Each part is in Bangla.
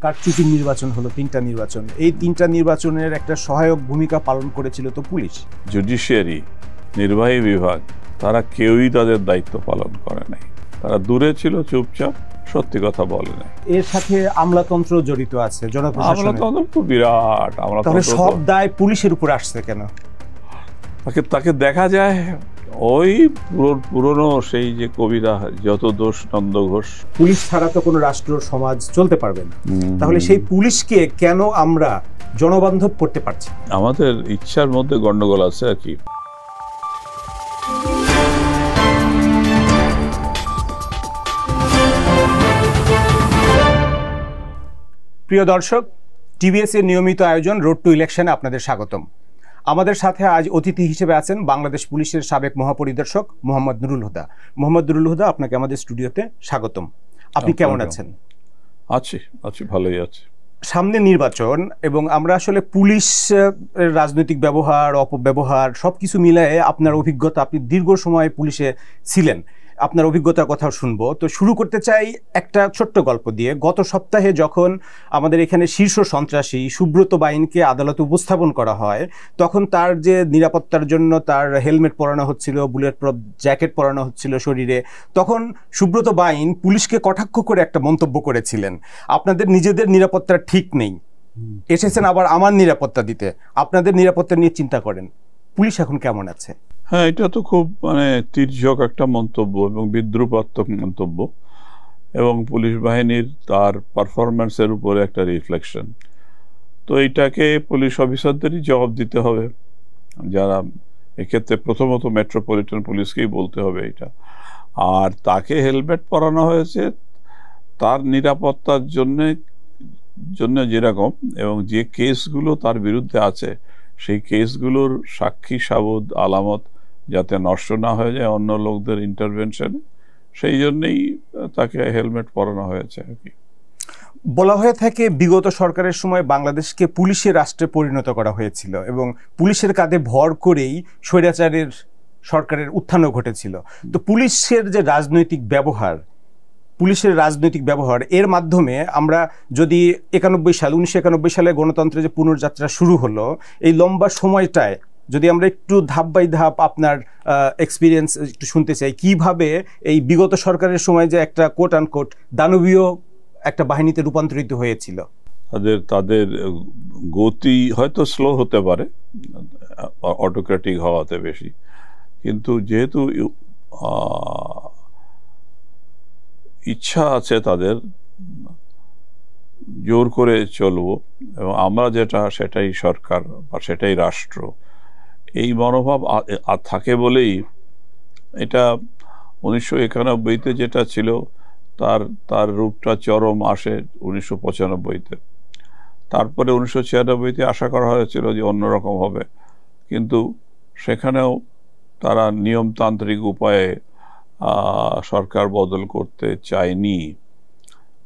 কারচুপির নির্বাচন হলো, 3টা নির্বাচন। এই 3টা নির্বাচনের একটা সহায়ক ভূমিকা পালন করেছিল তো পুলিশ। জুডিশিয়ারি, নির্বাহী বিভাগ, তারা কেউই তাদের দায়িত্ব পালন করে নাই। তারা দূরে ছিল, চুপচাপ, সত্যি কথা বলে নাই। এর সাথে আমলাতন্ত্র জড়িত আছে, জনপ্রশাসনের। আমলাতন্ত্র তো বিরাট। তাহলে সব দায় পুলিশের উপর আসছে কেন? তাকে দেখা যায় ওই পুরনো সেই যে কবিরা, যত দোষ নন্দ ঘোষ। পুলিশ ছাড়া তো কোনো রাষ্ট্র সমাজ চলতে পারবে না। তাহলে সেই পুলিশকে কেন আমরা জনবান্ধব করতে পারছি? আমাদের ইচ্ছার মধ্যে গন্ডগোল আছে আর কি। প্রিয় দর্শক, টিভিএস এর নিয়মিত আয়োজন রোড টু ইলেকশনে আপনাদের স্বাগতম। আমাদের সাথে আজ অতিথি হিসেবে আছেন বাংলাদেশ পুলিশের সাবেক মহাপরিদর্শক মোহাম্মদ নুরুল হুদা। মোহাম্মদ নুরুল হুদা, আপনাকে আমাদের স্টুডিওতে স্বাগতম। আপনি কেমন আছেন? আছি, ভালোই আছি। সামনে নির্বাচন এবং আমরা আসলে পুলিশ রাজনৈতিক ব্যবহার, অপব্যবহার সবকিছু মিলায়ে আপনার অভিজ্ঞতা, আপনি দীর্ঘ সময় পুলিশে ছিলেন, আপনার অভিজ্ঞতার কথাও শুনবো। তো শুরু করতে চাই একটা ছোট্ট গল্প দিয়ে। গত সপ্তাহে যখন আমাদের এখানে শীর্ষ সন্ত্রাসী সুব্রত বাইনকে আদালতে উপস্থাপন করা হয়, তখন তার যে নিরাপত্তার জন্য তার হেলমেট পরানো হচ্ছিল, বুলেট প্রুফ জ্যাকেট পরানো হচ্ছিল শরীরে, তখন সুব্রত বাইন পুলিশকে কটাক্ষ করে একটা মন্তব্য করেছিলেন, আপনাদের নিজেদের নিরাপত্তা ঠিক নেই, এসেছেন আবার আমার নিরাপত্তা দিতে, আপনাদের নিরাপত্তা নিয়ে চিন্তা করেন। পুলিশ এখন কেমন আছে? হ্যাঁ, এটা তো খুব তির্যক একটা মন্তব্য এবং বিদ্রুপাত্মক মন্তব্য, এবং পুলিশ বাহিনীর তার পারফরম্যান্সের উপরে একটা রিফ্লেকশন। তো এইটাকে পুলিশ অফিসারদেরই জবাব দিতে হবে, যারা এক্ষেত্রে প্রথমত মেট্রোপলিটন পুলিশকেই বলতে হবে এটা। আর তাকে হেলমেট পরানো হয়েছে তার নিরাপত্তার জন্য যেরকম, এবং যে কেসগুলো তার বিরুদ্ধে আছে সেই কেসগুলোর সাক্ষী সাবুদ আলামত যাতে নষ্ট না হয়ে যায় অন্য লোকদের ইন্টারভেনশনে, সেই জন্যই তাকে হেলমেট পরানো হয়েছে আর কি। বলা হয়ে থাকে বিগত সরকারের সময় বাংলাদেশকে পুলিশের রাষ্ট্রে পরিণত করা হয়েছিল এবং পুলিশের কাঁধে ভর করেই স্বৈরাচারের সরকারের উত্থানও ঘটেছিল। তো পুলিশের যে রাজনৈতিক ব্যবহার, এর মাধ্যমে আমরা যদি 1991 সালে গণতন্ত্রের যে পুনর্যাত্রা শুরু হলো, এই লম্বা সময়টায় যদি আমরা একটু ধাপ বাই ধাপ আপনার এক্সপিরিয়েন্স একটু শুনতে চাই, কিভাবে এই বিগত সরকারের সময় যে একটা কোট আনকোট দানবীয় একটা বাহিনীতে রূপান্তরিত হয়েছিল। তাদের গতি হয়তো স্লো হতে পারে অটোক্রেটিক হওয়াতে বেশি, কিন্তু যেহেতু ইচ্ছা আছে তাদের জোর করে চলবো এবং আমরা সেটাই সরকার বা সেটাই রাষ্ট্র, এই মনোভাব থাকে বলেই এটা 1991-তে যেটা ছিল তার রূপটা চরম আসে 1995-তে। তারপরে 1996-তে আশা করা হয়েছিল যে অন্যরকম হবে, কিন্তু সেখানেও তারা নিয়মতান্ত্রিক উপায়ে সরকার বদল করতে চায়নি।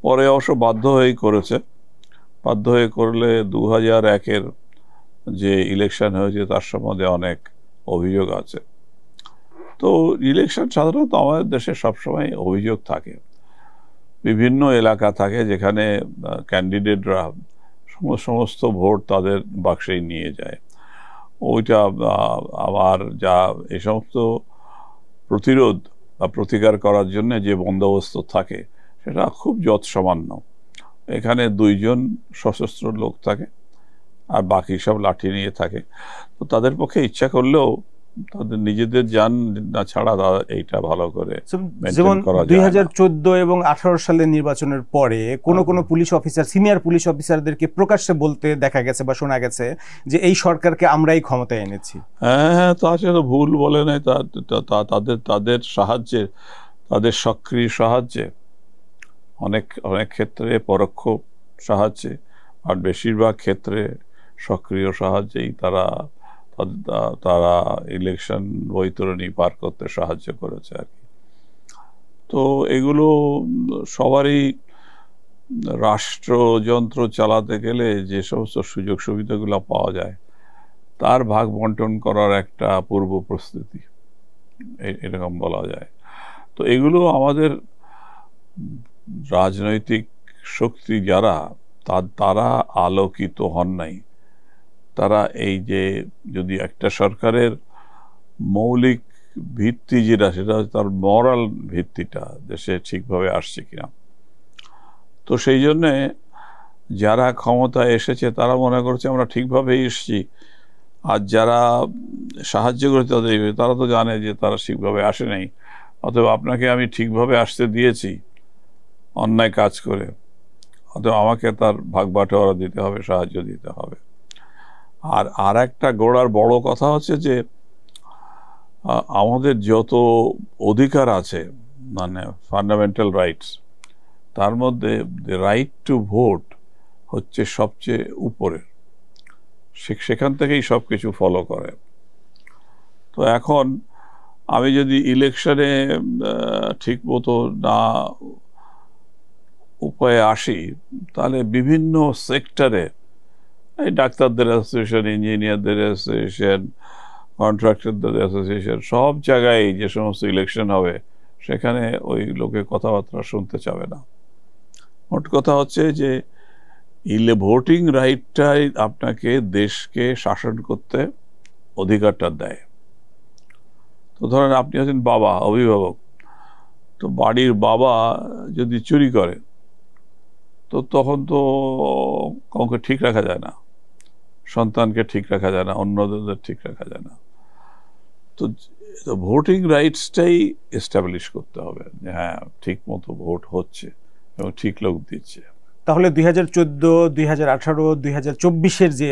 পরে অবশ্য বাধ্য হয়ে করলে 2001-এর যে ইলেকশন হয়েছে তার সম্বন্ধে অনেক অভিযোগ আছে। তো ইলেকশন সাধারণত আমাদের দেশে সবসময় অভিযোগ থাকে, বিভিন্ন এলাকা থাকে যেখানে ক্যান্ডিডেটরা সমস্ত ভোট তাদের বাক্সেই নিয়ে যায়। ওইটা আবার যা এই সমস্ত প্রতিরোধ বা প্রতিকার করার জন্য যে বন্দোবস্ত থাকে সেটা খুব যৎসামান্য। এখানে 2 জন সশস্ত্র লোক থাকে আর বাকি সব লাঠি নিয়ে থাকে। তো তাদের পক্ষে ইচ্ছা করলেও তাদের নিজেদের জান না ছাড়া এইটা ভালো করে মেইনটেইন করা যায় না। 2014 এবং 2018 সালের নির্বাচনের পরে কোনো পুলিশ অফিসার, সিনিয়র পুলিশ অফিসারদেরকে প্রকাশ্যে বলতে দেখা গেছে বা শোনা গেছে যে এই সরকারকে আমরাই ক্ষমতায় এনেছি। হ্যাঁ, তা সেটা ভুল বলে নাই। তাদের সাহায্যে, তাদের সক্রিয় সাহায্যে, অনেক ক্ষেত্রে পরোক্ষ সাহায্যে, আর বেশিরভাগ ক্ষেত্রে সক্রিয় সাহায্যেই তারা ইলেকশন বৈতরণী পার করতে সাহায্য করেছে আর কি। তো এগুলো সবারই রাষ্ট্রযন্ত্র চালাতে গেলে যে সমস্ত সুযোগ সুবিধাগুলো পাওয়া যায় তার ভাগ বন্টন করার একটা পূর্ব প্রস্তুতি, এরকম বলা যায়। তো এগুলো আমাদের রাজনৈতিক শক্তি যারা তারা আলোকিত হন নাই। তারা এই যে যদি একটা সরকারের মৌলিক ভিত্তি যেটা, সেটা তার মরাল ভিত্তিটা দেশে ঠিকভাবে আসছে কিনা। তো সেই জন্যে যারা ক্ষমতায় এসেছে তারা মনে করছে আমরা ঠিকভাবেই এসেছি, আর যারা সাহায্য করতে তারা তো জানে যে তারা ঠিকভাবে আসে নাই, অথবা আপনাকে আমি ঠিকভাবে আসতে দিয়েছি অন্যায় কাজ করে, অথবা আমাকে তার ভাগ বাটোয়ারা দিতে হবে, সাহায্য দিতে হবে। আর একটা গোড়ার বড় কথা হচ্ছে যে আমাদের যত অধিকার আছে, মানে ফান্ডামেন্টাল রাইটস, তার মধ্যে রাইট টু ভোট হচ্ছে সবচেয়ে উপরে, সেখান থেকেই সব কিছু ফলো করে। তো এখন আমি যদি ইলেকশনে ঠিক মতো না উপায়ে আসি, তাহলে বিভিন্ন সেক্টরে, এই ডাক্তারদের অ্যাসোসিয়েশন, ইঞ্জিনিয়ারদের অ্যাসোসিয়েশন, কন্ট্রাক্টরদের অ্যাসোসিয়েশন, সব জায়গায় যে সমস্ত ইলেকশন হবে সেখানে ওই লোকে কথাবার্তা শুনতে চাবে না। মোট কথা হচ্ছে যে ভোটিং রাইটটাই আপনাকে দেশকে শাসন করতে অধিকারটা দেয়। তো ধরেন আপনি হচ্ছেন বাবা, অভিভাবক, তো বাড়ির বাবা যদি চুরি করে তো তখন তো কাউকে ঠিক রাখা যায় না, সন্তানকে ঠিক রাখা যায় না, অন্যদের ঠিক রাখা যায় না। তো ভোটিং রাইটসটাই এস্টাবলিশ করতে হবে যে হ্যাঁ ঠিক মতো ভোট হচ্ছে এবং ঠিক লোক দিচ্ছে। তাহলে 2014, 2018, 2024-এর যে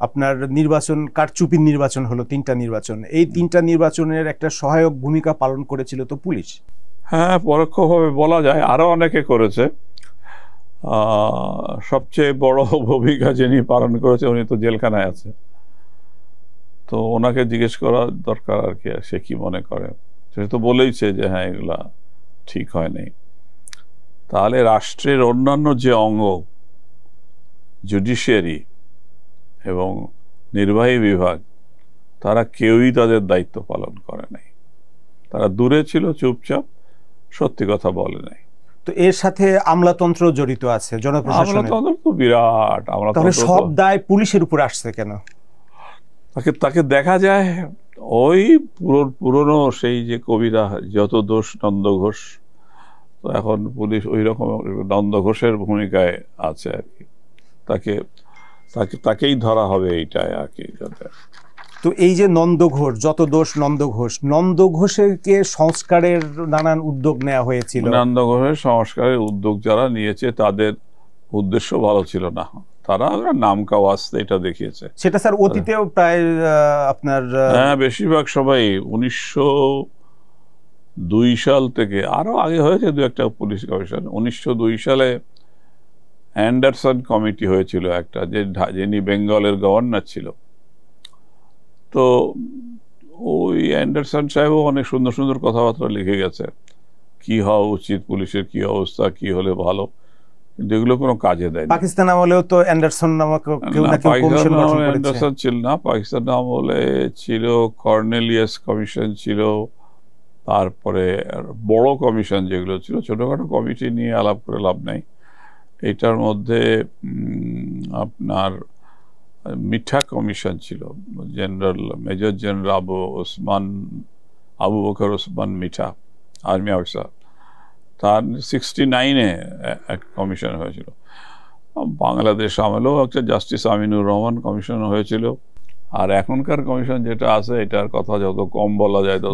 আপনার নির্বাচন, কারচুপির নির্বাচন হলো, 3টা নির্বাচন, এই 3টা নির্বাচনের একটা সহায়ক ভূমিকা পালন করেছিল তো পুলিশ? হ্যাঁ, পরোক্ষভাবে বলা যায়, আরো অনেকে করেছে। সবচেয়ে বড় ভূমিকা যিনি পালন করেছে উনি তো জেলখানায় আছে, তো ওনাকে জিজ্ঞেস করা দরকার আর কি, সে কি মনে করে। সে তো বলেইছে যে হ্যাঁ এগুলা ঠিক হয়নি। তাহলে রাষ্ট্রের অন্যান্য যে অঙ্গ, জুডিশিয়ারি এবং নির্বাহী বিভাগ, তারা কেউই তাদের দায়িত্ব পালন করে নাই। তারা দূরে ছিল, চুপচাপ, সত্যি কথা বলে নাই। তো এর সাথে আমলাতন্ত্র জড়িত আছে, জনপ্রশাসনের। আমলাতন্ত্র তো বিরাট। তাহলে সব দায় পুলিশের উপর আসছে কেন? তাকে দেখা যায় ওই পুরনো সেই যে কবিরা, যত দোষ নন্দ ঘোষ, তো এখন পুলিশ ওই রকম নন্দ ঘোষের ভূমিকায় আছে আর কি। তাকেই ধরা হবে এইটাই আর কি। তো এই যে নন্দ ঘোষ, যত দোষ নন্দ ঘোষকে সংস্কারের নানান উদ্যোগ নেওয়া হয়েছিল। নন্দ ঘোষের সংস্কারের উদ্যোগ যারা নিয়েছে তাদের উদ্দেশ্য ভালো ছিল না, তারা নামকা ওয়াস্তে এটা দেখিয়েছে। সেটা স্যার অতীতেও প্রায় আপনার হ্যাঁ, বেশিরভাগ সবাই 1902 সাল থেকে, আরো আগে হয়েছে দু একটা পুলিশ কমিশন। 1902 সালে অ্যান্ডারসন কমিটি হয়েছিল একটা, যিনি বেঙ্গলের গভর্নর ছিল। তো ওই অ্যান্ডারসন সাহেবও অনেক সুন্দর সুন্দর কথাবার্তা লিখে গেছে, কি হওয়া উচিত, পুলিশের কি অবস্থা, কি হলে ভালো, কিন্তু এগুলো কোনো কাজে দেয় না। পাকিস্তান আমলেও তো অ্যান্ডারসন নামক কেউ না কেউ কমিশন গঠন করেছে। অ্যান্ডারসন ছিল না, পাকিস্তান আমলে ছিল কর্নেলিয়াস কমিশন ছিল, তারপরে বড় কমিশন যেগুলো ছিল, ছোটখাটো কমিটি নিয়ে আলাপ করে লাভ নেই। এটার মধ্যে আপনার মিঠা কমিশন ছিল, মেজর জেনারেল আবু বকর ওসমান মিঠা, আর্মি অফিসার। তার 69-এ এক কমিশন হয়েছিল। বাংলাদেশ আমলেও একটা জাস্টিস আমিনুর রহমান কমিশন হয়েছিল। আর এখনকার কমিশন যেটা আছে, এটার কথা যত কম বলা যায় তত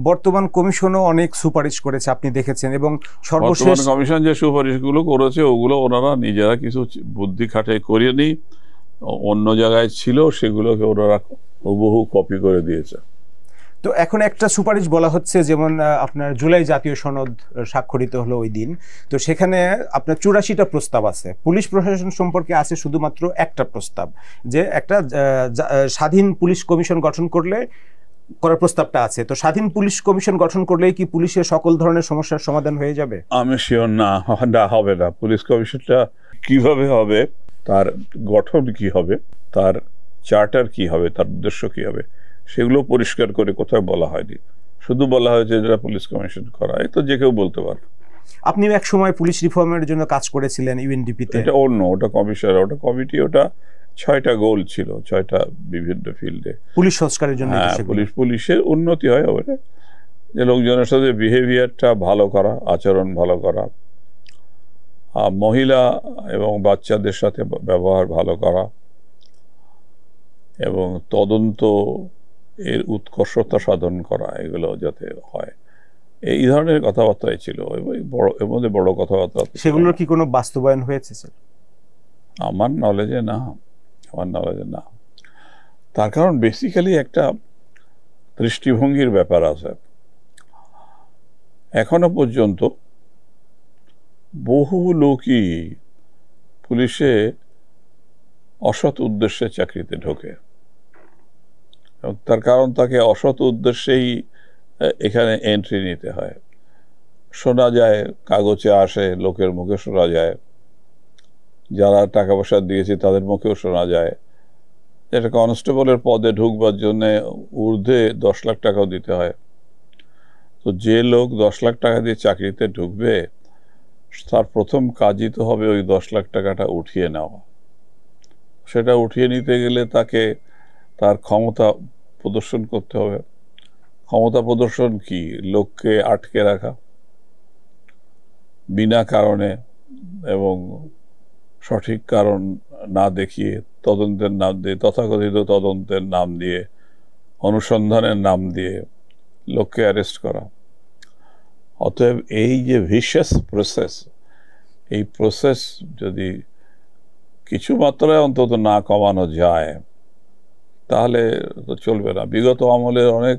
বর্তমান কমিশনও অনেক সুপারিশ করেছে, আপনি দেখেছেন। এবং সর্বশেষ কমিশন যে সুপারিশগুলো করেছে ওগুলো ওনারা নিজেরা কিছু বুদ্ধি খাটাই করিয়ে নি, অন্য জায়গায় ছিল, সেগুলোকে ওনারা হুবহু কপি করে দিয়েছে। তো এখন একটা সুপারিশ বলা হচ্ছে, যেমন আপনার জুলাই জাতীয় সনদ স্বাক্ষরিত হলো ওই দিন, তো সেখানে আপনার 84টা প্রস্তাব আছে। পুলিশ প্রশাসন সম্পর্কে আছে শুধুমাত্র একটা প্রস্তাব, যে একটা স্বাধীন পুলিশ কমিশন গঠন করার প্রস্তাবটা আছে। তো স্বাধীন পুলিশ কমিশন গঠন করলেই কি পুলিশের সকল ধরনের সমস্যার সমাধান হয়ে যাবে? আমি শিওর না, হবে না। পুলিশ কমিশনটা কিভাবে হবে, তার গঠন কি হবে, তার চার্টার কি হবে, তার উদ্দেশ্য কি হবে, সেগুলো পরিষ্কার করে কোথাও বলা হয়নি। শুধু বলা হয়েছে যারা পুলিশ কমিশন করা, এই তো যে কেউ বলতে পারে। আপনি এক সময় পুলিশ রিফর্মের জন্য কাজ করেছিলেন ইউএনডিপিতে। এটা অন্য, ওটা কমিশন, ওটা কমিটি, ওটা 6টা গোল ছিল, 6টা বিভিন্ন ফিল্ডে পুলিশ সংস্কারের জন্য। পুলিশের উন্নতি হয় ওটা, যে লোকজনের সাথে বিহেভিয়ারটা ভালো করা, আচরণ ভালো করা, মহিলা এবং বাচ্চাদের সাথে ব্যবহার ভালো করা, এবং তদন্ত এর উৎকর্ষতা সাধন করা, এগুলো যাতে হয়, এই ধরনের কথাবার্তাই ছিল। এর মধ্যে বড় কথাবার্তা, সেগুলোর কি কোনো বাস্তবায়ন হয়েছে স্যার? আমার নলেজে না, তার কারণ বেসিক্যালি একটা দৃষ্টিভঙ্গির ব্যাপার আছে। এখনো পর্যন্ত বহু লোকই পুলিশে অসৎ উদ্দেশ্যে চাকরিতে ঢোকে, এবং তার কারণ তাকে অসৎ উদ্দেশ্যেই এখানে এন্ট্রি নিতে হয়। শোনা যায়, কাগজে আসে, লোকের মুখে শোনা যায়, যারা টাকা পয়সা দিয়েছে তাদের মুখেও শোনা যায়, একটা কনস্টেবলের পদে ঢুকবার জন্য ঊর্ধ্বে 10 লাখ টাকাও দিতে হয়। তো যে লোক 10 লাখ টাকা দিয়ে চাকরিতে ঢুকবে, তার প্রথম কাজই তো হবে ওই 10 লাখ টাকাটা উঠিয়ে নেওয়া। সেটা উঠিয়ে নিতে গেলে তাকে তার ক্ষমতা প্রদর্শন করতে হবে। ক্ষমতা প্রদর্শন কি? লোককে আটকে রাখা বিনা কারণে এবং সঠিক কারণ না দেখিয়ে, তদন্তের নাম দিয়ে, তথাকথিত তদন্তের নাম দিয়ে, অনুসন্ধানের নাম দিয়ে লোককে অ্যারেস্ট করা। অতএব এই যে ভিশাস প্রসেস, এই প্রসেস যদি কিছু মাত্রায় অন্তত না কমানো যায় তাহলে তো চলবে না। বিগত আমলের অনেক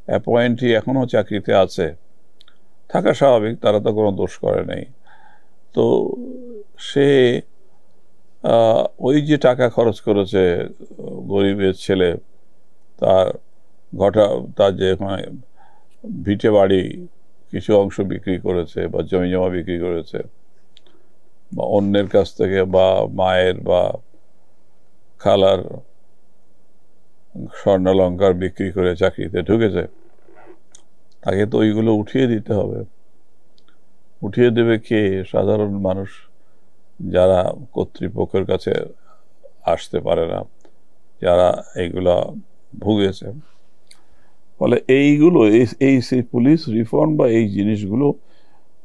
অ্যাপয়েন্টি এখনো চাকরিতে আছে, থাকা স্বাভাবিক, তারা তো কোনো দোষ করে নেই। তো সে ওই যে টাকা খরচ করেছে, গরিবের ছেলে, তার যে ভিটে বাড়ি কিছু অংশ বিক্রি করেছে, বা জমি জমা বিক্রি করেছে, বা অন্যের কাছ থেকে, বা মায়ের বা খালার স্বর্ণালঙ্কার বিক্রি করে চাকরিতে ঢুকেছে, তাকে তো ওইগুলো উঠিয়ে দিতে হবে। উঠিয়ে দেবে কে? সাধারণ মানুষ, যারা কর্তৃপক্ষের কাছে আসতে পারে না, যারা এইগুলা ভুগেছে। ফলে এইগুলো, এই পুলিশ রিফর্ম বা এই জিনিসগুলো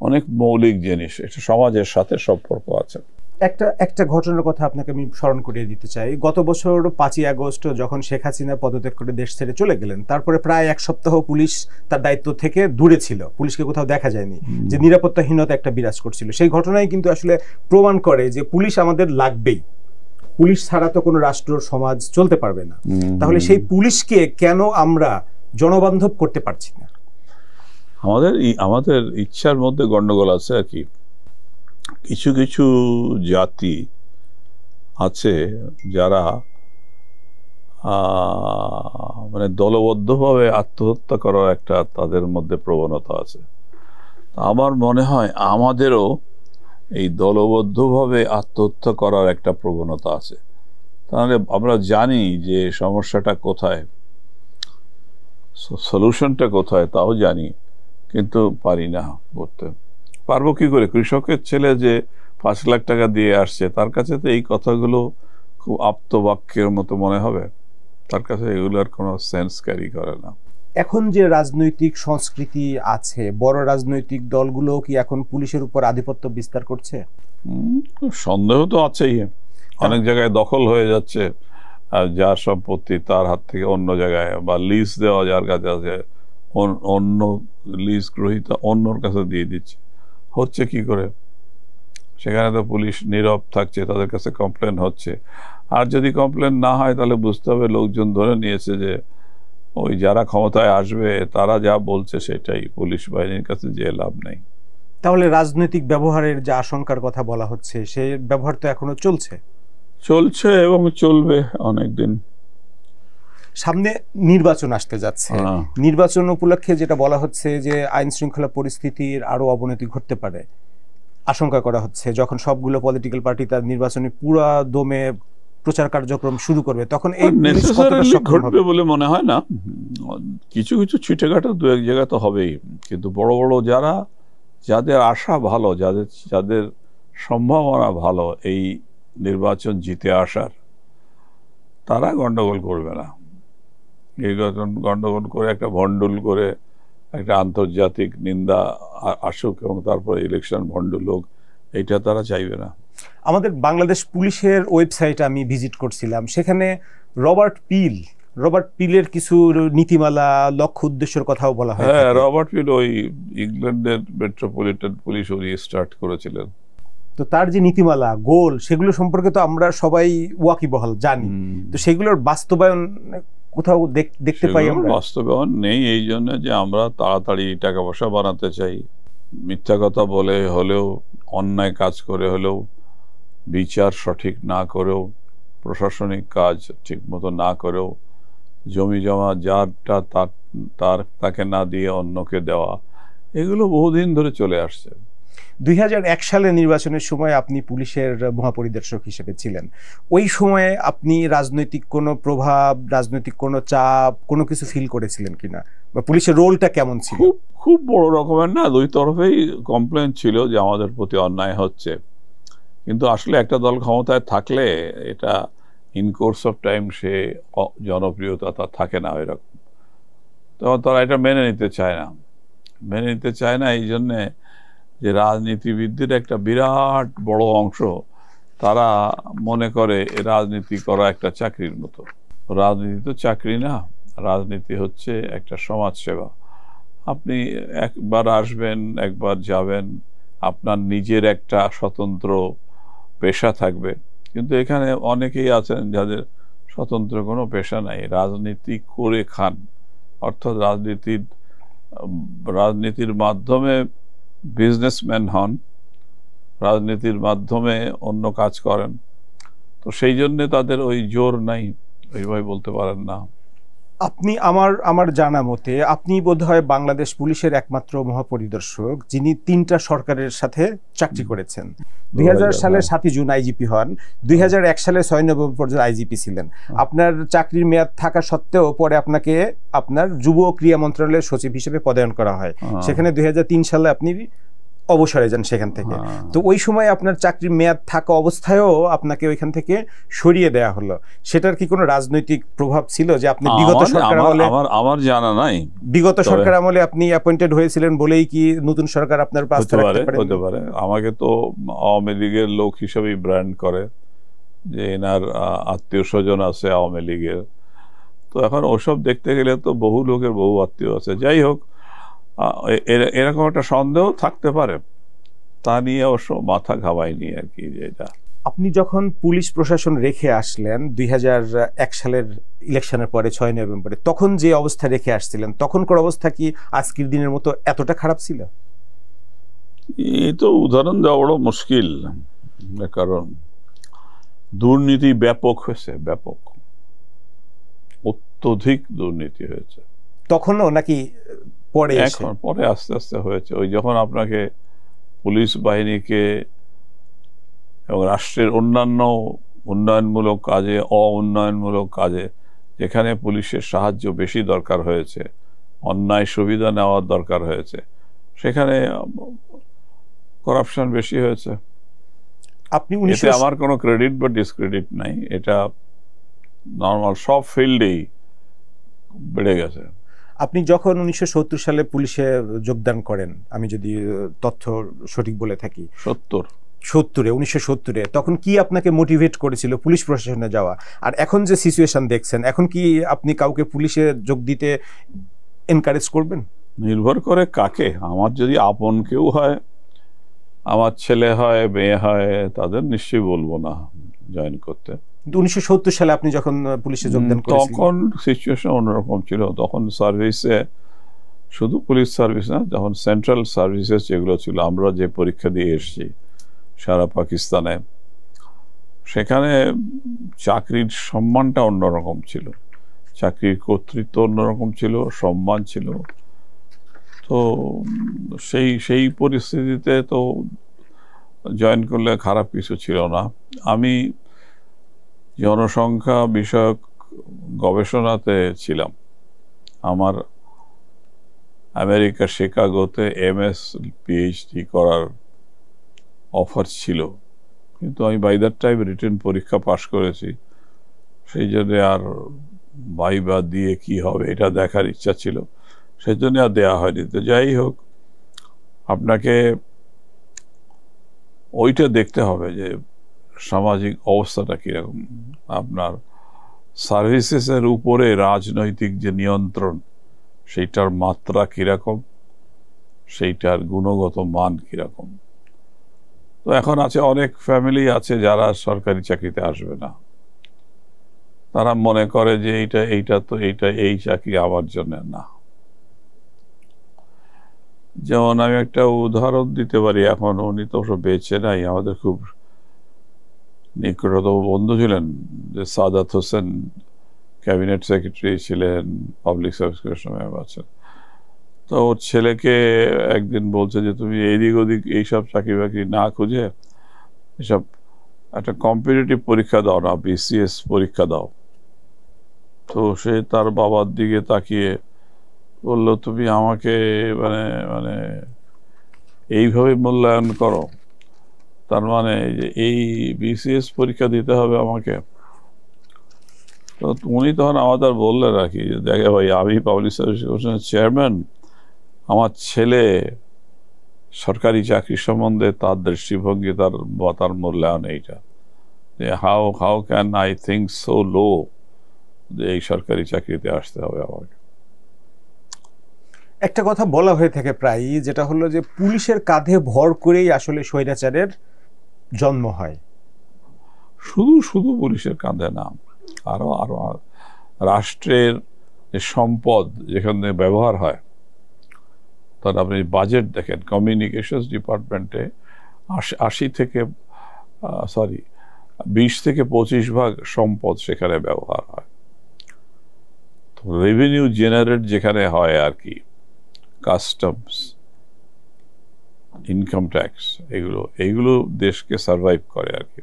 অনেক মৌলিক জিনিস, এটা সমাজের সাথে সম্পর্ক আছে। একটা ঘটনার কথা আপনাকে আমি স্মরণ করিয়ে দিতে চাই। গত বছর 5ই আগস্ট যখন শেখ হাসিনা পদত্যাগ করে দেশ ছেড়ে চলে গেলেন, তারপরে প্রায় 1 সপ্তাহ পুলিশ তার দায়িত্ব থেকে দূরে ছিল, পুলিশকে কোথাও দেখা যায়নি, যে নিরাপত্তাহীনতা একটা বিরাজ করছিল। সেই ঘটনায় কিন্তু আসলে প্রমাণ করে যে পুলিশ আমাদের লাগবেই, পুলিশ ছাড়া তো কোনো রাষ্ট্র সমাজ চলতে পারবে না। তাহলে সেই পুলিশকে কেন আমরা জনবান্ধব করতে পারছি না? আমাদের ইচ্ছার মধ্যে গন্ডগোল আছে আর কি। কিছু কিছু জাতি আছে যারা মানে দলবদ্ধভাবে আত্মহত্যা করার একটা তাদের মধ্যে প্রবণতা আছে। আমার মনে হয় আমাদেরও এই দলবদ্ধভাবে আত্মহত্যা করার একটা প্রবণতা আছে। তাহলে আমরা জানি যে সমস্যাটা কোথায়, সলিউশনটা কোথায় তাও জানি, কিন্তু পারি না করতে। পারবো কি করে? কৃষকের ছেলে যে 5 লাখ টাকা দিয়ে আসছে, তার কাছে তো এই কথাগুলো খুব আপ্তবাক্যের মতো মনে হবে, তার কাছে এগুলোর কোনো সেন্স ক্যারি করে না। এখন যে রাজনৈতিক সংস্কৃতি আছে, বড় রাজনৈতিক দলগুলো কি এখন পুলিশের উপর আধিপত্য বিস্তার করছে? সন্দেহ তো আছেই। অনেক জায়গায় দখল হয়ে যাচ্ছে, যার সম্পত্তি তার হাত থেকে অন্য জায়গায়, বা লিজ দেওয়া যার কাছে আছে, অন্য লিজ গ্রহীতা অন্যর কাছে দিয়ে দিচ্ছে। হচ্ছে কি করে? সেখানে তো পুলিশ নীরব থাকছে, তাদের কাছে কমপ্লেন হচ্ছে। আর যদি কমপ্লেন না হয় তাহলে বুঝতে হবে লোকজন ধরে নিয়েছে যে ওই যারা ক্ষমতায় আসবে তারা যা বলছে সেটাই, পুলিশ বাহিনীর কাছে যে লাভ নেই। তাহলে রাজনৈতিক ব্যবহারের যে আশঙ্কার কথা বলা হচ্ছে, সেই ব্যবহার তো এখনো চলছে এবং চলবে অনেকদিন। সামনে নির্বাচন আসতে যাচ্ছে, নির্বাচন উপলক্ষে যেটা বলা হচ্ছে যে আইন শৃঙ্খলা পরিস্থিতির আরো অবনতি ঘটতে পারে, আশঙ্কা করা হচ্ছে। যখন সবগুলো পলিটিক্যাল পার্টি তার নির্বাচনে পুরা দমে প্রচার কার্যক্রম শুরু করবে, তখন এই ঘটবে বলে মনে হয় না। কিছু কিছু ছিটেঘাটা 2-1 জায়গা তো হবেই, কিন্তু বড় বড় যারা যাদের আশা ভালো, যাদের যাদের সম্ভাবনা ভালো এই নির্বাচন জিতে আসার, তারা গন্ডগোল করবে না। নির্বাচন গন্ডগোল করে একটা ভণ্ডুল করে একটা আন্তর্জাতিক নিন্দা আসুক এবং তারপরে ইলেকশন ভণ্ডুল হোক, এইটা তারা চাইবে না। আমাদের বাংলাদেশ পুলিশের ওয়েবসাইটে আমি ভিজিট করছিলাম, সেখানে রবার্ট পিলের কিছু নীতিমালা, লক্ষ্য উদ্দেশ্যের কথাও বলা হয়। হ্যাঁ, রবার্ট পিল ওই ইংল্যান্ডের মেট্রোপলিটন পুলিশ উনি স্টার্ট করেছিলেন। তো তার যে নীতিমালা, গোল, সেগুলো সম্পর্কে তো আমরা সবাই ওয়াকিবহাল জানি। তো সেগুলোর বাস্তবায়ন কোথাও দেখতে পাই আমরা? বাস্তবায়ন নেই, এই জন্য যে আমরা তাড়াতাড়ি টাকা পয়সা বানাতে চাই, মিথ্যা কথা বলে হলেও, অন্যায় কাজ করে হলেও, বিচার সঠিক না করেও, প্রশাসনিক কাজ ঠিক মতো না করেও, জমি জমা যারটা তাকে না দিয়ে অন্যকে দেওয়া, এগুলো বহুদিন ধরে চলে আসছে। 2001 সালে নির্বাচনের সময় আপনি পুলিশের মহাপরিদর্শক হিসেবে ছিলেন। ওই সময়ে আপনি রাজনৈতিক কোনো প্রভাব, রাজনৈতিক কোনো চাপ, কোনো কিছু ফিল করেছিলেন কিনা, বা পুলিশের রোলটা কেমন ছিল? খুব বড় রকমের না, দুই তরফেই কমপ্লেন ছিল যে আমাদের প্রতি অন্যায় হচ্ছে, কিন্তু আসলে একটা দল ক্ষমতায় থাকলে এটা ইন কোর্স অফ টাইম সে জনপ্রিয়তা তার থাকে না এরকম, তখন তারা এটা মেনে নিতে চায় না। এই জন্যে যে রাজনীতিবিদদের একটা বিরাট বড় অংশ তারা মনে করে রাজনীতি করা একটা চাকরির মতো। রাজনীতি তো চাকরি না, রাজনীতি হচ্ছে একটা সমাজসেবা। আপনি একবার আসবেন, একবার যাবেন, আপনার নিজের একটা স্বতন্ত্র পেশা থাকবে, কিন্তু এখানে অনেকেই আছেন যাদের স্বতন্ত্র কোনো পেশা নাই, রাজনীতি করে খান, অর্থাৎ রাজনীতির মাধ্যমে বিজনেসম্যান হন, রাজনীতির মাধ্যমে অন্য কাজ করেন। তো সেই জন্যে তাদের ওই জোর নাই, ওইভাবে বলতে পারেন না। আপনি আমার জানা মতে আপনি বোধহয় বাংলাদেশ পুলিশের একমাত্র মহাপরিদর্শক যিনি 3টা সরকারের সাথে চাকরি করেছেন। 2000 সালে 7ই জুন আইজিপি হন, 2001 সালে 6 নভেম্বর পর্যন্ত আইজিপি ছিলেন। আপনার চাকরির মেয়াদ থাকা সত্ত্বেও পরে আপনাকে আপনার যুব ও ক্রীড়া মন্ত্রণালয়ের সচিব হিসেবে পদায়ন করা হয়। সেখানে 2003 সালে আপনি অবসরে যান সেখান থেকে। তো ওই সময় আপনার চাকরির মেয়াদ থাকা অবস্থায়ও আপনাকে ওইখান থেকে সরিয়ে দেয়া হলো, সেটার কি কোনো রাজনৈতিক প্রভাব ছিল যে আপনি বিগত সরকার আমলে? আমার জানা নাই। বিগত সরকার আমলে আপনি অ্যাপয়েন্টেড হয়েছিলেন বলেই কি নতুন সরকার আপনার পাশে রাখতে পারে? হতে পারে। আমাকে তো আওয়ামী লীগের লোক হিসেবেই ব্র্যান্ড করে যে এনার আত্মীয় স্বজন আছে আওয়ামী লীগের। তো এখন ওসব দেখতে গেলে তো বহু লোকের বহু আত্মীয় আছে। যাই হোক, এরকম একটা সন্দেহ থাকতে পারে, তা নিয়ে অবশ্য মাথা ঘামায়নি আর কি। যেটা আপনি যখন পুলিশ প্রশাসন রেখে আসলেন 2001 সালের ইলেকশনের পরে 6 নভেম্বরে, তখন যে অবস্থা রেখে আসছিলেন, তখনকার অবস্থা কি আজকের দিনের মতো এতটা খারাপ ছিল? এই তো উদাহরণ দেওয়া বড় মুশকিল, কারণ দুর্নীতি ব্যাপক হয়েছে, ব্যাপক, অত্যধিক দুর্নীতি হয়েছে। তখনও নাকি পরে? এখন পরে আস্তে আস্তে হয়েছে। ওই যখন আপনাকে পুলিশ বাহিনীকে এবং রাষ্ট্রের অন্যান্য উন্নয়নমূলক কাজে, উন্নয়নমূলক কাজে যেখানে পুলিশের সাহায্য বেশি দরকার হয়েছে, অন্যায় সুবিধা নেওয়ার দরকার হয়েছে, সেখানে করাপশন বেশি হয়েছে। আপনি এতে আমার কোনো ক্রেডিট বা ডিসক্রেডিট নাই, এটা নর্মাল, সব ফিল্ডেই বেড়ে গেছে। আপনি যখন 1970 সালে পুলিশে যোগদান করেন, আমি যদি তথ্য সঠিক বলে থাকি, 1970-এ, তখন কি আপনাকে মোটিভেট করেছিল পুলিশ প্রশাসনে যাওয়া? আর এখন যে সিচুয়েশন দেখছেন, এখন কি আপনি কাউকে পুলিশে যোগ দিতে এনকারেজ করবেন? নির্ভর করে কাকে। আমার যদি আপন কেউ হয়, আমার ছেলে হয়, মেয়ে হয়, তাদের নিশ্চয়ই বলবো না জয়েন করতে। 1970 সালে আপনি যখন পুলিশে যোগদান করেছিলেন, তখন সিচুয়েশন অন্যরকম ছিল। তখন সার্ভিসে, শুধু পুলিশ সার্ভিস না, যখন সেন্ট্রাল সার্ভিসেস যেগুলো ছিল, আমরা যে পরীক্ষা দিয়ে এসেছি সারা পাকিস্তানে, সেখানে চাকরির সম্মানটা অন্যরকম ছিল, চাকরির কর্তৃত্ব অন্যরকম ছিল, সম্মান ছিল। তো সেই পরিস্থিতিতে তো জয়েন করলে খারাপ কিছু ছিল না। আমি জনসংখ্যা বিষয়ক গবেষণাতে ছিলাম, আমার আমেরিকা শিকাগোতে MS PhD করার অফার ছিল, কিন্তু আমি বাই দ্যাট টাইম রিটেন পরীক্ষা পাশ করেছি, সেই জন্যে আর ভাইবা দিয়ে কি হবে এটা দেখার ইচ্ছা ছিল, সেই জন্য আর দেওয়া হয়নি। তো যাই হোক, আপনাকে ওইটা দেখতে হবে যে সামাজিক অবস্থাটা কীরকম, আপনার সার্ভিসেসের উপরে রাজনৈতিক যে নিয়ন্ত্রণ সেইটার মাত্রা কীরকম, সেইটার গুণগত মান কীরকম। তো এখন আছে অনেক ফ্যামিলি আছে যারা সরকারি চাকরিতে আসবে না, তারা মনে করে যে এই চাকরি আমার জন্য না। যেমন আমি একটা উদাহরণ দিতে পারি, এখন উনি তো সব বেঁচে নাই, আমাদের খুব নিকটতম বন্ধু ছিলেন, যে সাদাত হোসেন ক্যাবিনেট সেক্রেটারি ছিলেন, পাবলিক সার্ভিস কমিশনের মেম্বার ছিলেন। তো ওর ছেলেকে একদিন বলছে যে তুমি এদিক ওদিক এইসব চাকরি বাকরি না খুঁজে এসব একটা কম্পিটিটিভ পরীক্ষা দাও না, BCS পরীক্ষা দাও। তো সে তার বাবার দিকে তাকিয়ে বলল, তুমি আমাকে মানে মানে এইভাবে মূল্যায়ন করো, তার মানে যে এই BCS পরীক্ষা দিতে হবে আমাকে? তো উনি তখন আমাদের বললেন আর কি, দেখে ভাই, আমি পাবলিক সার্ভিস কমিশনের চেয়ারম্যান, আমার ছেলে সরকারি চাকরি সম্বন্ধে তার দৃষ্টিভঙ্গি, তার মূল্যায়ন এইটা, যে how can I think so লো যে এই সরকারি চাকরিতে আসতে হবে আমাকে। একটা কথা বলা হয়ে থাকে প্রায়ই, যেটা হলো যে পুলিশের কাঁধে ভর করেই আসলে স্বৈরাচারের জন্ম হয়। শুধু পুলিশের কাঁধে না, আরো রাষ্ট্রের যে সম্পদ যেখানে ব্যবহার হয়, তার আপনি বাজেট দেখেন, কমিউনিকেশনস ডিপার্টমেন্টে 20-25% সম্পদ সেখানে ব্যবহার হয়। তো রেভিনিউ জেনারেট যেখানে হয় আর কি, কাস্টমস, ইনকাম ট্যাক্স, এইগুলো দেশকে সার্ভাইভ করে আর কি।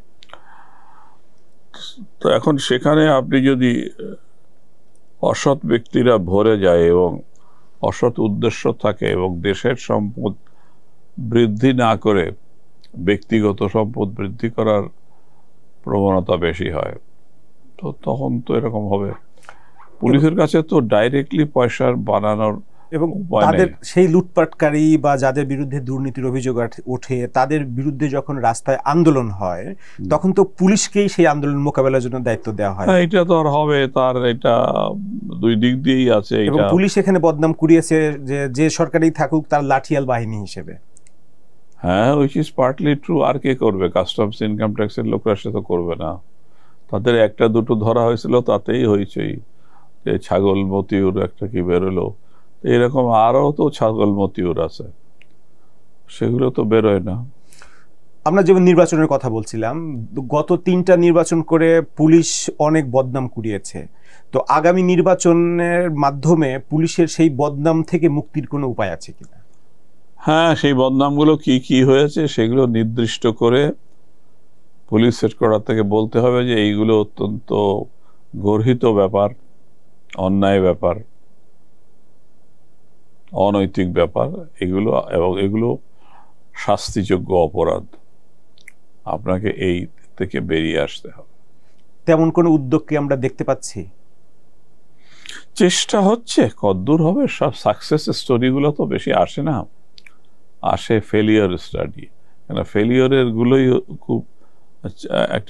তো এখন সেখানে আপনি যদি অসৎ ব্যক্তিরা ভরে যায় এবং অসৎ উদ্দেশ্য থাকে এবং দেশের সম্পদ বৃদ্ধি না করে ব্যক্তিগত সম্পদ বৃদ্ধি করার প্রবণতা বেশি হয়, তো তখন তো এরকম হবে। পুলিশের কাছে তো ডাইরেক্টলি পয়সার বানানোর এবং তাদের সেই লুটপাটকারী বা যাদের বিরুদ্ধে দুর্নীতির অভিযোগ ওঠে, তাদের বিরুদ্ধে যখন রাস্তায় আন্দোলন হয়, তখন তো পুলিশকেই সেই আন্দোলন মোকাবেলার জন্য দায়িত্ব দেওয়া হয়। এটা তো আর হবে, তার এটা দুই দিক দিয়েই আছে। এবং পুলিশ এখানে বদনাম কুড়িয়েছে যে সরকারি থাকুক তার লাঠিয়াল বাহিনী হিসেবে। হ্যাঁ, উইচ ইজ পার্টলি ট্রু। আর কে করবে? কাস্টমস, ইনকাম ট্যাক্সের লোকরা সে তো করবে না। তাদের একটা দুটো ধরা হয়েছিল, তাতেই হয়েছেই। যে ছাগল মতিউর একটা কি বেরোলো, এরকম আরও তো ছাগল মতিউর আছে, সেগুলো তো বেরোয় না। আমরা যেমন নির্বাচনের কথা বলছিলাম, গত 3টা নির্বাচন করে পুলিশ অনেক বদনাম কুড়িয়েছে। তো আগামী নির্বাচনের মাধ্যমে পুলিশের সেই বদনাম থেকে মুক্তির কোনো উপায় আছে কিনা? হ্যাঁ, সেই বদনামগুলো কি কি হয়েছে সেগুলো নির্দিষ্ট করে পুলিশ হেডকোয়ার্টার থেকে বলতে হবে যে এইগুলো অত্যন্ত গর্হিত ব্যাপার, অন্যায় ব্যাপার, অনৈতিক ব্যাপার এগুলো, এবং এগুলো শাস্তিযোগ্য অপরাধ, আপনাকে এই থেকে বেরিয়ে আসতে হবে। তেমন কোনো উদ্যোগ কি আমরা দেখতে পাচ্ছি? চেষ্টা হচ্ছে, কতদূর হবে? সব সাকসেস স্টোরিগুলো তো বেশি আসে না, আসে ফেলিওর স্টাডি। কেন, ফেলিওরের গুলোই খুব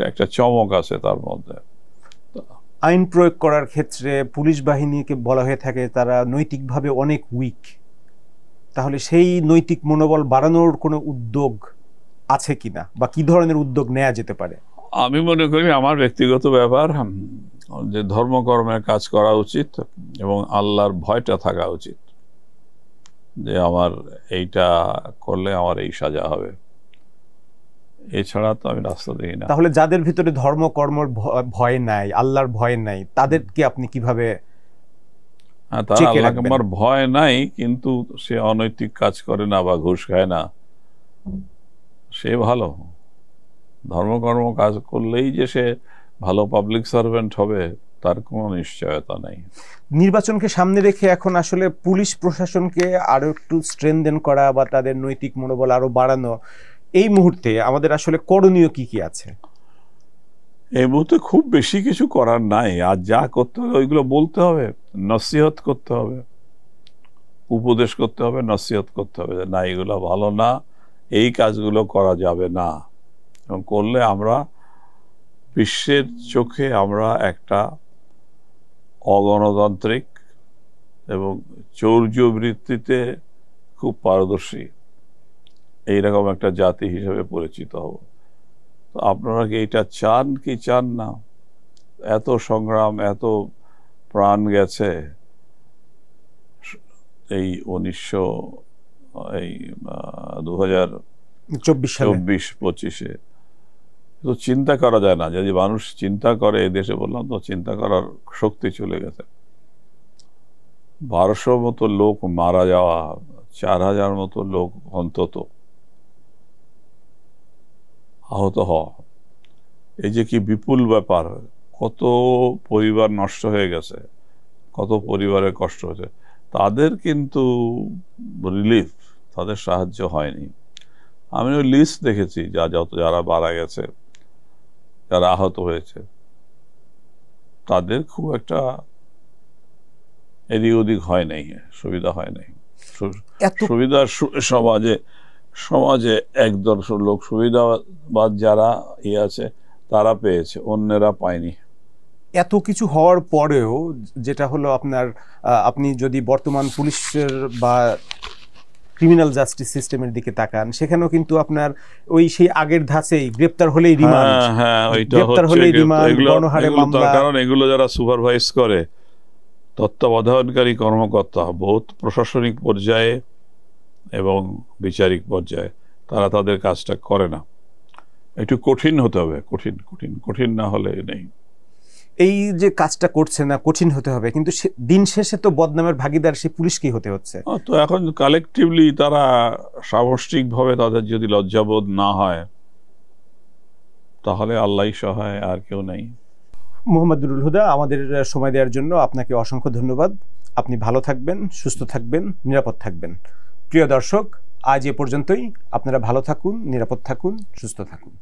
একটা চমক আছে তার মধ্যে। আইন প্রয়োগ করার ক্ষেত্রে পুলিশ বাহিনীকে বলা হয়ে থাকে তারা নৈতিকভাবে অনেক উইক। তাহলে সেই নৈতিক মনোবল বাড়ানোর কোনো উদ্যোগ আছে কিনা, বা কি ধরনের উদ্যোগ নেওয়া যেতে পারে? আমি মনে করি আমার ব্যক্তিগত ব্যাপার, যে ধর্মকর্মের কাজ করা উচিত এবং আল্লাহর ভয়টা থাকা উচিত, যে আমার এইটা করলে আমার এই সাজা হবে, এছাড়া তো আমি রাস্তা দেখি না। তাহলে যাদের ভিতরে ধর্মকর্মর ভয় নাই, আল্লাহর ভয় নাই, তাদেরকে আপনি কিভাবে? হ্যাঁ, তার আল্লাহর ভয় নাই, কিন্তু সে অনৈতিক কাজ করে না বা ঘুষ খায় না, সে ভালো। ধর্মকর্ম কাজ করলেই যে সে ভালো পাবলিক সার্ভেন্ট হবে তার কোনো নিশ্চয়তা নেই। নির্বাচনকে সামনে রেখে এখন আসলে পুলিশ প্রশাসনকে আরো একটু স্ট্রেনথেন করা বা তাদের নৈতিক মনোবল আরো বাড়ানো, এই মুহূর্তে আমাদের আসলে করণীয় কি কি আছে? এই মুহূর্তে খুব বেশি কিছু করার নাই। আর যা করতে হবে ওইগুলো বলতে হবে, নসিহত করতে হবে, উপদেশ করতে হবে, নসিহত করতে হবে যে না, এগুলো ভালো না, এই কাজগুলো করা যাবে না। এবং করলে আমরা বিশ্বের চোখে আমরা একটা অগণতান্ত্রিক এবং চৌর্যবৃত্তিতে খুব পারদর্শী এইরকম একটা জাতি হিসেবে পরিচিত হব। তো আপনারা কি এইটা চান কি চান না? এত সংগ্রাম, এত প্রাণ গেছে এই 2024-25-এ, তো চিন্তা করা যায় না। যদি মানুষ চিন্তা করে, এই দেশে বললাম তো চিন্তা করার শক্তি চলে গেছে। 1200 মতো লোক মারা যাওয়া, 4000 মতো লোক অন্তত আহত হওয়া, এই যে কি বিপুল ব্যাপার। কত পরিবার নষ্ট হয়ে গেছে, কত পরিবারের কষ্ট হয়েছে। তাদের কিন্তু রিলিফ, তাদের সাহায্য হয়নি। আমি ওই লিস্ট দেখেছি যারা মারা গেছে, যারা আহত হয়েছে, তাদের খুব একটা এদিক ওদিক হয় নাই, সুবিধা হয় নাই। সুবিধা সমাজে একদল লোক সুবিধাবাদ যারা আছে তারা পেয়েছে, অন্যেরা পায়নি। এত কিছু হওয়ার পরেও যেটা হলো আপনি যদি বর্তমান পুলিশের বা ক্রিমিনাল জাস্টিস সিস্টেমের দিকে তাকান, সেখানেও কিন্তু আপনার ওই সেই আগের ধাঁচেই গ্রেপ্তার হলেই রিমান্ড, গ্রেপ্তার হলেই রিমান্ড, গণহারে মামলা। কারণ এগুলো যারা সুপারভাইজ করে, তত্ত্বাবধানকারী কর্মকর্তা বহুত প্রশাসনিক পর্যায়ে এবং বিচারিক পর্যায়ে, তারা তাদের কাজটা করে না। একটু কঠিন হতে হবে, কঠিন না হলে নেই। এই যে কাজটা করছে না, কঠিন হতে হবে, কিন্তু দিন শেষে তো বদনামের ভাগিদার সেই পুলিশকেই হতে হচ্ছে। তো এখন কালেকটিভলি তারা সামষ্টিকভাবে তাদের যদি লজ্জাবোধ না হয়, তাহলে আল্লাহই সহায়, আর কেউ নেই। মোহাম্মদ নুরুল হুদা, আমাদের সময় দেওয়ার জন্য আপনাকে অসংখ্য ধন্যবাদ। আপনি ভালো থাকবেন, সুস্থ থাকবেন, নিরাপদ থাকবেন। প্রিয় দর্শক, আজ এ পর্যন্তই। আপনারা ভালো থাকুন, নিরাপদ থাকুন, সুস্থ থাকুন।